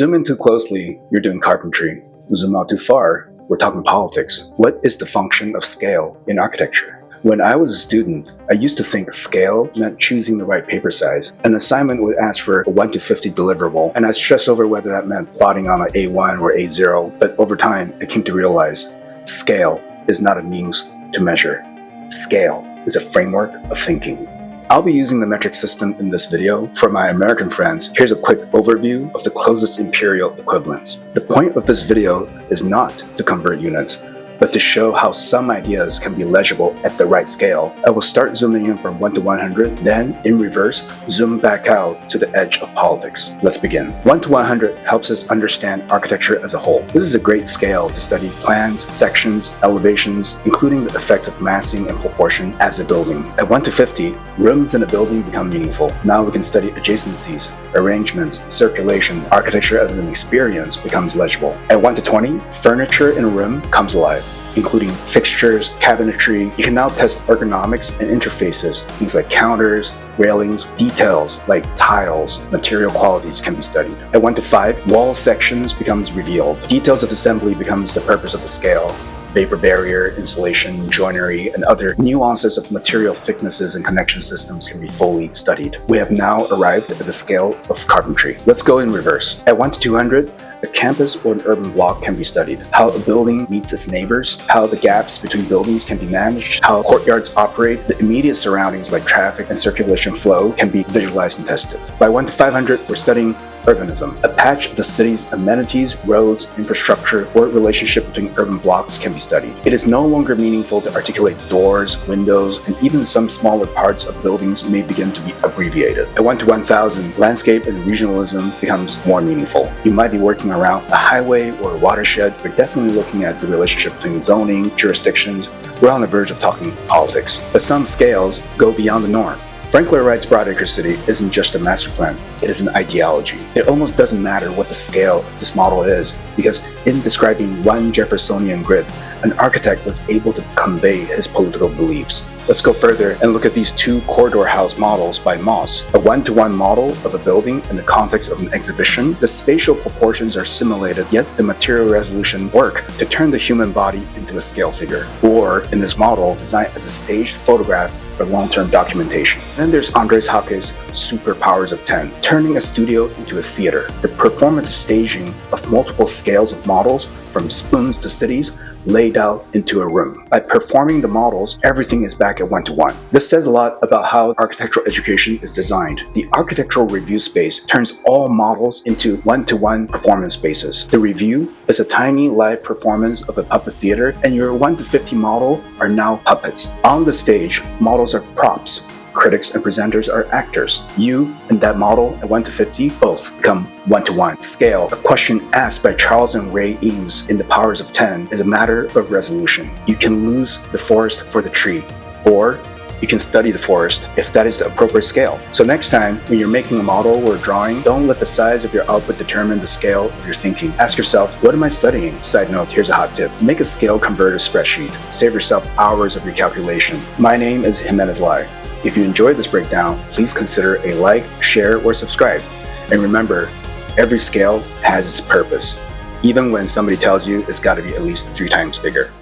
Zoom in too closely, you're doing carpentry. Zoom out too far, we're talking politics. What is the function of scale in architecture? When I was a student, I used to think scale meant choosing the right paper size. An assignment would ask for a 1 to 50 deliverable, and I'd stress over whether that meant plotting on an A1 or A0, but over time, I came to realize scale is not a means to measure. Scale is a framework of thinking. I'll be using the metric system in this video. For my American friends, here's a quick overview of the closest imperial equivalents. The point of this video is not to convert units, but to show how some ideas can be legible at the right scale. I will start zooming in from 1 to 100, then in reverse, zoom back out to the edge of politics. Let's begin. 1 to 100 helps us understand architecture as a whole. This is a great scale to study plans, sections, elevations, including the effects of massing and proportion as a building. At 1 to 50, rooms in a building become meaningful. Now we can study adjacencies, arrangements, circulation. Architecture as an experience becomes legible. At 1 to 20, furniture in a room comes alive, including fixtures, cabinetry. You can now test ergonomics and interfaces. Things like counters, railings, details like tiles, material qualities can be studied. At 1 to 5, wall sections becomes revealed. Details of assembly becomes the purpose of the scale. Vapor barrier, insulation, joinery, and other nuances of material thicknesses and connection systems can be fully studied. We have now arrived at the scale of carpentry. Let's go in reverse. At 1 to 200, a campus or an urban block can be studied. How a building meets its neighbors, how the gaps between buildings can be managed, how courtyards operate, the immediate surroundings like traffic and circulation flow can be visualized and tested. By 1 to 500, we're studying urbanism. A patch of the city's amenities, roads, infrastructure, or relationship between urban blocks can be studied. It is no longer meaningful to articulate doors, windows, and even some smaller parts of buildings may begin to be abbreviated. At 1 to 1000, landscape and regionalism becomes more meaningful. You might be working around a highway or a watershed, but definitely looking at the relationship between zoning, jurisdictions. We're on the verge of talking politics. But some scales go beyond the norm. Frank Lloyd Wright's Broadacre City isn't just a master plan, it is an ideology. It almost doesn't matter what the scale of this model is, because in describing one Jeffersonian grid, an architect was able to convey his political beliefs. Let's go further and look at these two corridor house models by Moss. A 1-to-1 model of a building in the context of an exhibition. The spatial proportions are simulated, yet the material resolution work to turn the human body into a scale figure. Or, in this model, designed as a staged photograph for long-term documentation. Then there's Andres Hake's Superpowers of 10, turning a studio into a theater. The performative staging of multiple scales of models, from spoons to cities, laid out into a room. By performing the models, everything is back at 1 to 1. This says a lot about how architectural education is designed. The architectural review space turns all models into 1 to 1 performance spaces. The review is a tiny live performance of a puppet theater, and your 1 to 50 model are now puppets. On the stage, models are props. Critics and presenters are actors. You and that model at 1 to 50 both become 1 to 1. Scale, a question asked by Charles and Ray Eames in The Powers of 10, is a matter of resolution. You can lose the forest for the tree, or you can study the forest if that is the appropriate scale. So next time, when you're making a model or a drawing, don't let the size of your output determine the scale of your thinking. Ask yourself, what am I studying? Side note, here's a hot tip. Make a scale converter spreadsheet. Save yourself hours of recalculation. My name is Jimenez Lai. If you enjoyed this breakdown, please consider a like, share, or subscribe. And remember, every scale has its purpose, even when somebody tells you it's got to be at least 3 times bigger.